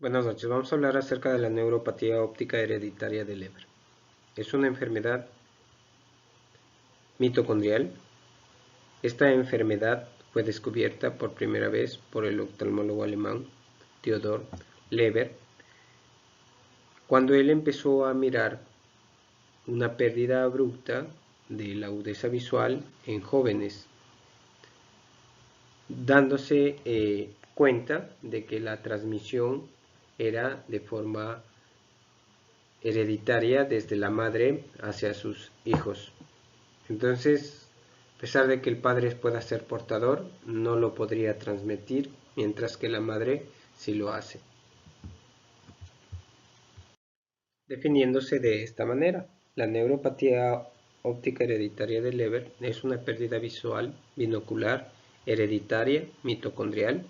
Buenas noches, vamos a hablar acerca de la neuropatía óptica hereditaria de Leber. Es una enfermedad mitocondrial. Esta enfermedad fue descubierta por primera vez por el oftalmólogo alemán Theodor Leber, cuando él empezó a mirar una pérdida abrupta de la agudeza visual en jóvenes, dándose cuenta de que la transmisión era de forma hereditaria desde la madre hacia sus hijos. Entonces, a pesar de que el padre pueda ser portador, no lo podría transmitir, mientras que la madre sí lo hace. Definiéndose de esta manera, la neuropatía óptica hereditaria de Leber es una pérdida visual binocular hereditaria mitocondrial.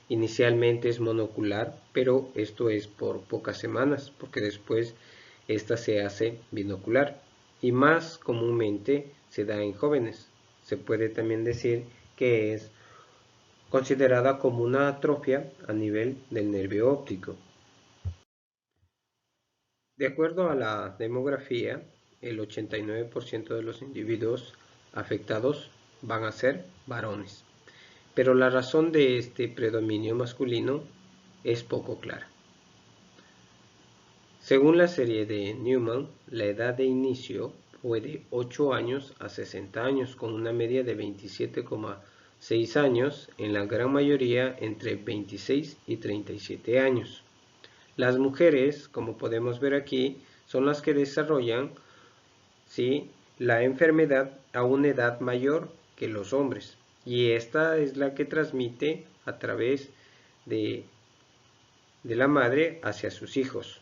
Inicialmente es monocular, pero esto es por pocas semanas, porque después esta se hace binocular y más comúnmente se da en jóvenes. Se puede también decir que es considerada como una atrofia a nivel del nervio óptico. De acuerdo a la demografía, el 89% de los individuos afectados van a ser varones, pero la razón de este predominio masculino es poco clara. Según la serie de Newman, la edad de inicio fue de 8 años a 60 años, con una media de 27,6 años, en la gran mayoría entre 26 y 37 años. Las mujeres, como podemos ver aquí, son las que desarrollan la enfermedad a una edad mayor que los hombres, y esta es la que transmite a través de la madre hacia sus hijos.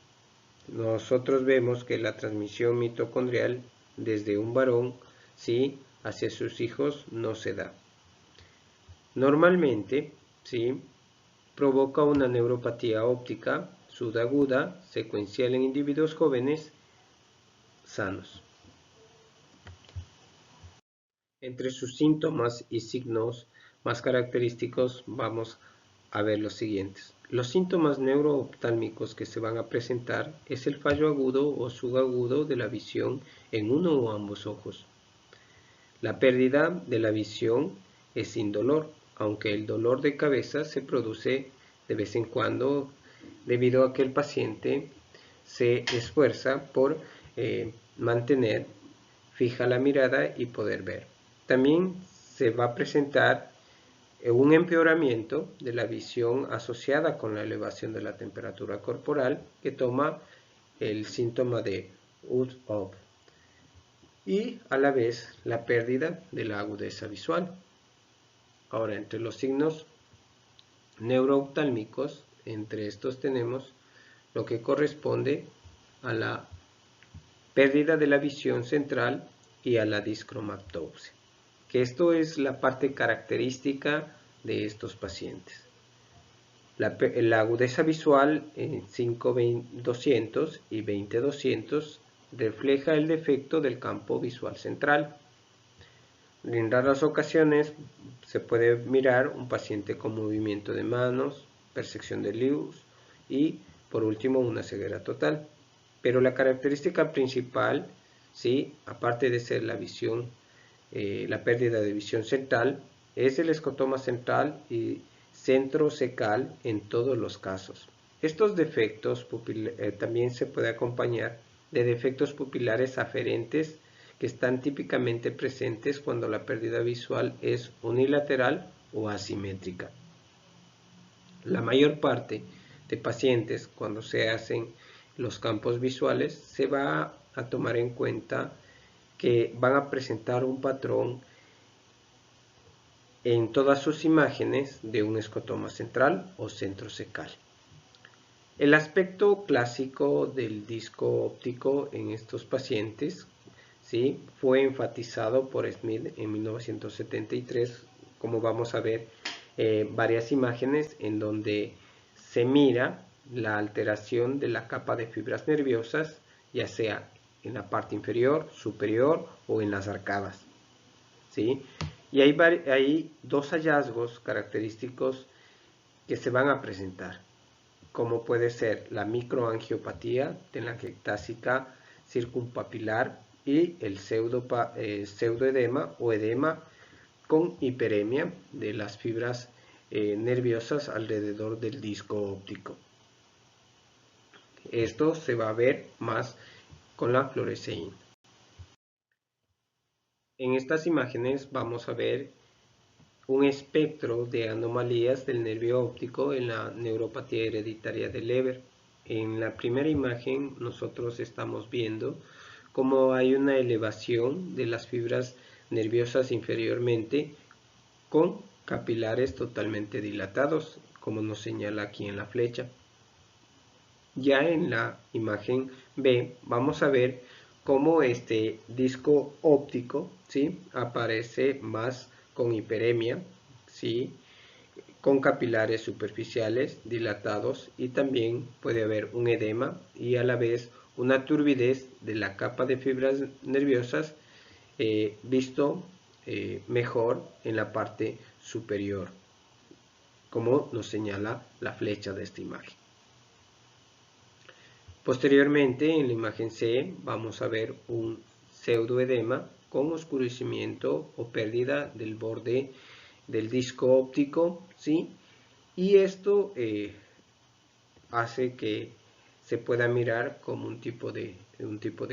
Nosotros vemos que la transmisión mitocondrial desde un varón hacia sus hijos no se da. Normalmente provoca una neuropatía óptica subaguda secuencial en individuos jóvenes sanos. Entre sus síntomas y signos más característicos vamos a ver los siguientes. Los síntomas neurooftálmicos que se van a presentar es el fallo agudo o subagudo de la visión en uno o ambos ojos. La pérdida de la visión es sin dolor, aunque el dolor de cabeza se produce de vez en cuando debido a que el paciente se esfuerza por mantener fija la mirada y poder ver. También se va a presentar un empeoramiento de la visión asociada con la elevación de la temperatura corporal, que toma el síntoma de USOF, y a la vez la pérdida de la agudeza visual. Ahora, entre los signos neurooftálmicos, entre estos tenemos lo que corresponde a la pérdida de la visión central y a la discromatopsia, que esto es la parte característica de estos pacientes. La agudeza visual en 5-200 y 20-200 refleja el defecto del campo visual central. En raras ocasiones se puede mirar un paciente con movimiento de manos, percepción de luz y por último una ceguera total. Pero la característica principal, aparte de ser la visión, la pérdida de visión central, es el escotoma central y centro cecal en todos los casos. Estos defectos también se puede acompañar de defectos pupilares aferentes que están típicamente presentes cuando la pérdida visual es unilateral o asimétrica. La mayor parte de pacientes, cuando se hacen los campos visuales, se va a tomar en cuenta que van a presentar un patrón en todas sus imágenes de un escotoma central o centro cecal. El aspecto clásico del disco óptico en estos pacientes fue enfatizado por Smith en 1973, como vamos a ver varias imágenes en donde se mira la alteración de la capa de fibras nerviosas, ya sea en la parte inferior, superior o en las arcadas. Y hay dos hallazgos característicos que se van a presentar. como puede ser la microangiopatía telangiectásica circumpapilar y el pseudoedema o edema con hiperemia de las fibras nerviosas alrededor del disco óptico. Esto se va a ver más con la fluoresceína. En estas imágenes vamos a ver un espectro de anomalías del nervio óptico en la neuropatía hereditaria de Leber. En la primera imagen nosotros estamos viendo cómo hay una elevación de las fibras nerviosas inferiormente con capilares totalmente dilatados, como nos señala aquí en la flecha. Ya en la imagen B vamos a ver cómo este disco óptico, ¿sí?, aparece más con hiperemia, ¿sí?, con capilares superficiales dilatados, y también puede haber un edema y a la vez una turbidez de la capa de fibras nerviosas visto mejor en la parte superior, como nos señala la flecha de esta imagen. Posteriormente, en la imagen C, vamos a ver un pseudoedema con oscurecimiento o pérdida del borde del disco óptico, ¿sí? Y esto hace que se pueda mirar como un tipo de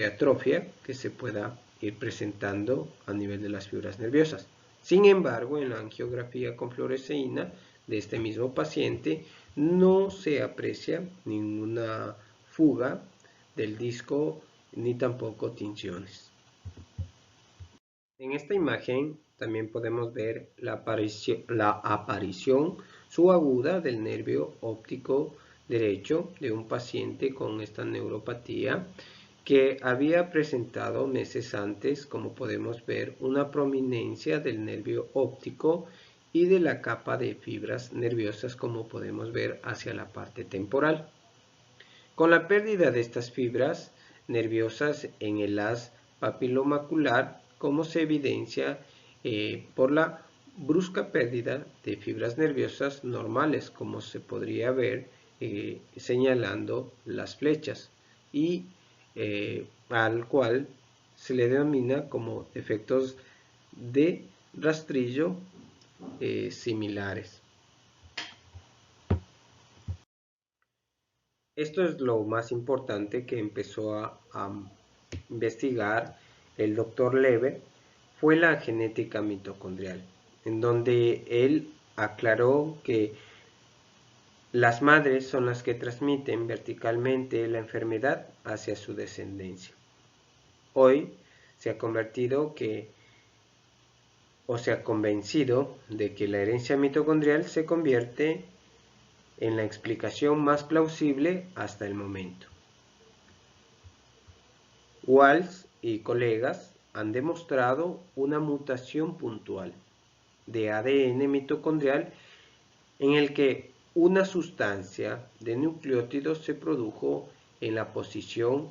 atrofia que se pueda ir presentando a nivel de las fibras nerviosas. Sin embargo, en la angiografía con fluoresceína de este mismo paciente no se aprecia ninguna fuga del disco ni tampoco tinciones. En esta imagen también podemos ver la aparición subaguda del nervio óptico derecho de un paciente con esta neuropatía que había presentado meses antes, como podemos ver, una prominencia del nervio óptico y de la capa de fibras nerviosas, como podemos ver hacia la parte temporal. Con la pérdida de estas fibras nerviosas en el haz papilomacular, como se evidencia por la brusca pérdida de fibras nerviosas normales, como se podría ver señalando las flechas, y al cual se le denomina como efectos de rastrillo similares. Esto es lo más importante que empezó a investigar el doctor Leber, fue la genética mitocondrial, en donde él aclaró que las madres son las que transmiten verticalmente la enfermedad hacia su descendencia. Hoy se ha convencido de que la herencia mitocondrial se convierte en la explicación más plausible hasta el momento. Walsh y colegas han demostrado una mutación puntual de ADN mitocondrial en el que una sustancia de nucleótidos se produjo en la posición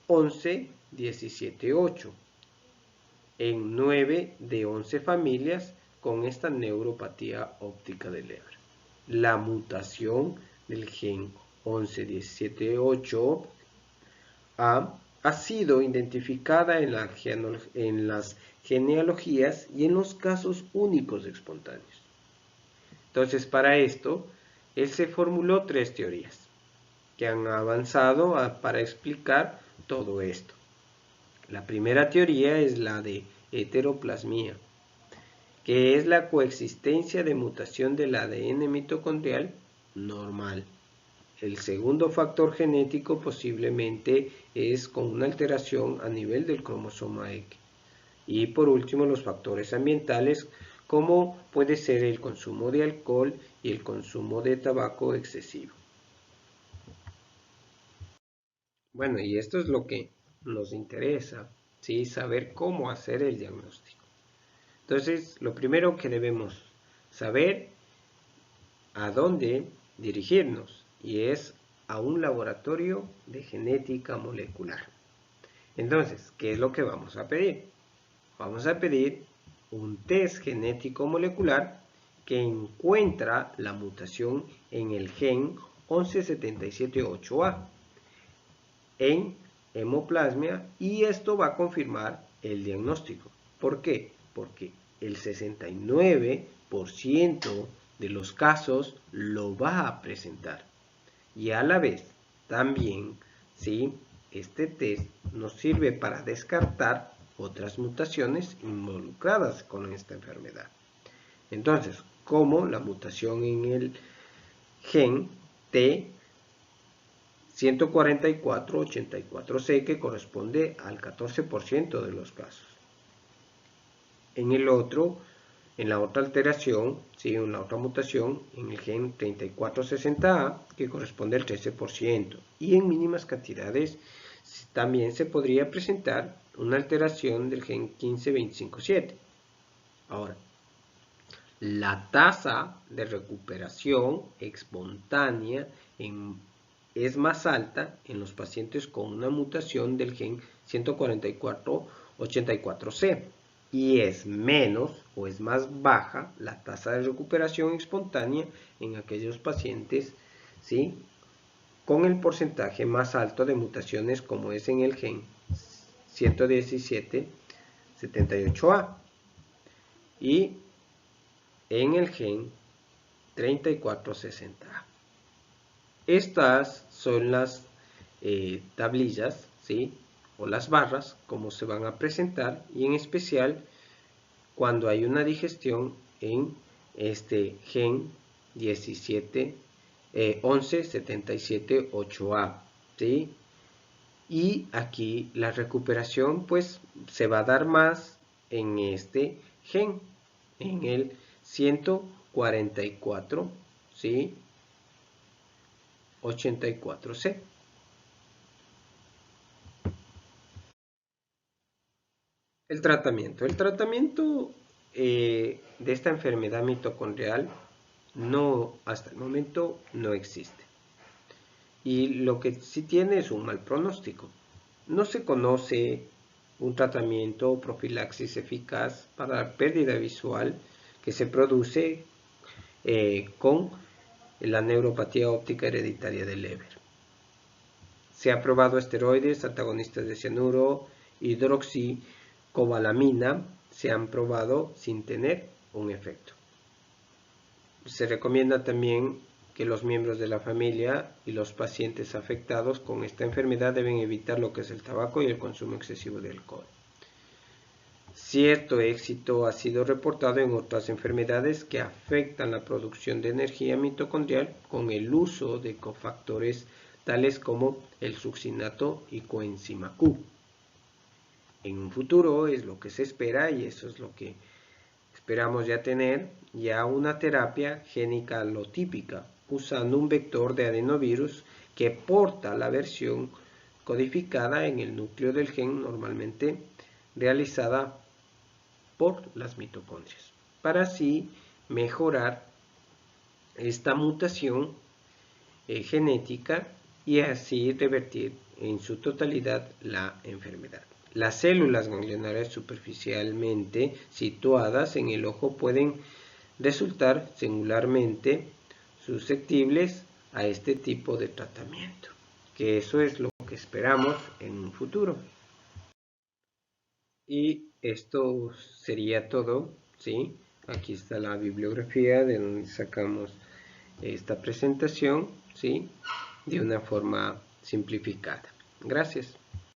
11-17-8 en 9 de 11 familias con esta neuropatía óptica de Leber. La mutación del gen 11-17-8 ha sido identificada en las genealogías y en los casos únicos espontáneos. Entonces, para esto, él se formuló 3 teorías que han avanzado para explicar todo esto. La primera teoría es la de heteroplasmia, que es la coexistencia de mutación del ADN mitocondrial normal. El segundo factor genético posiblemente es con una alteración a nivel del cromosoma X. Y por último, los factores ambientales, como puede ser el consumo de alcohol y el consumo de tabaco excesivo. Bueno, y esto es lo que nos interesa, ¿sí? Saber cómo hacer el diagnóstico. Entonces, lo primero que debemos saber a dónde dirigirnos, y es a un laboratorio de genética molecular. Entonces, ¿qué es lo que vamos a pedir? Vamos a pedir un test genético molecular que encuentra la mutación en el gen 1177.8a en hemoplasmia, y esto va a confirmar el diagnóstico. ¿Por qué? Porque el 69% de los casos lo va a presentar. Y a la vez, también, ¿sí?, este test nos sirve para descartar otras mutaciones involucradas con esta enfermedad. Entonces, como la mutación en el gen T14484C, que corresponde al 14% de los casos. En la otra alteración, ¿sí?, en la otra mutación, en el gen 3460A, que corresponde al 13%. Y en mínimas cantidades también se podría presentar una alteración del gen 15257. Ahora, la tasa de recuperación espontánea es más alta en los pacientes con una mutación del gen 14484C y es menos o es más baja la tasa de recuperación espontánea en aquellos pacientes, ¿sí?, con el porcentaje más alto de mutaciones, como es en el gen 11778A y en el gen 3460A. Estas son las tablillas, ¿sí?, o las barras, como se van a presentar, y en especial cuando hay una digestión en este gen 1177.8a, ¿sí? Y aquí la recuperación pues se va a dar más en este gen, en el 144, ¿sí?, 84C. El tratamiento de esta enfermedad mitocondrial hasta el momento no existe. Y lo que sí tiene es un mal pronóstico. No se conoce un tratamiento o profilaxis eficaz para la pérdida visual que se produce con la neuropatía óptica hereditaria de Leber. Se ha probado esteroides, antagonistas de cianuro, hidroxicobalamina, se han probado sin tener un efecto. Se recomienda también que los miembros de la familia y los pacientes afectados con esta enfermedad deben evitar lo que es el tabaco y el consumo excesivo de alcohol. Cierto éxito ha sido reportado en otras enfermedades que afectan la producción de energía mitocondrial con el uso de cofactores tales como el succinato y coenzima Q. En un futuro es lo que se espera, y eso es lo que esperamos ya tener, ya una terapia génica alotípica usando un vector de adenovirus que porta la versión codificada en el núcleo del gen, normalmente realizada por las mitocondrias, para así mejorar esta mutación genética y así revertir en su totalidad la enfermedad. Las células ganglionares superficialmente situadas en el ojo pueden resultar singularmente susceptibles a este tipo de tratamiento, que eso es lo que esperamos en un futuro. Y esto sería todo, ¿sí? Aquí está la bibliografía de donde sacamos esta presentación, ¿sí?, de una forma simplificada. Gracias.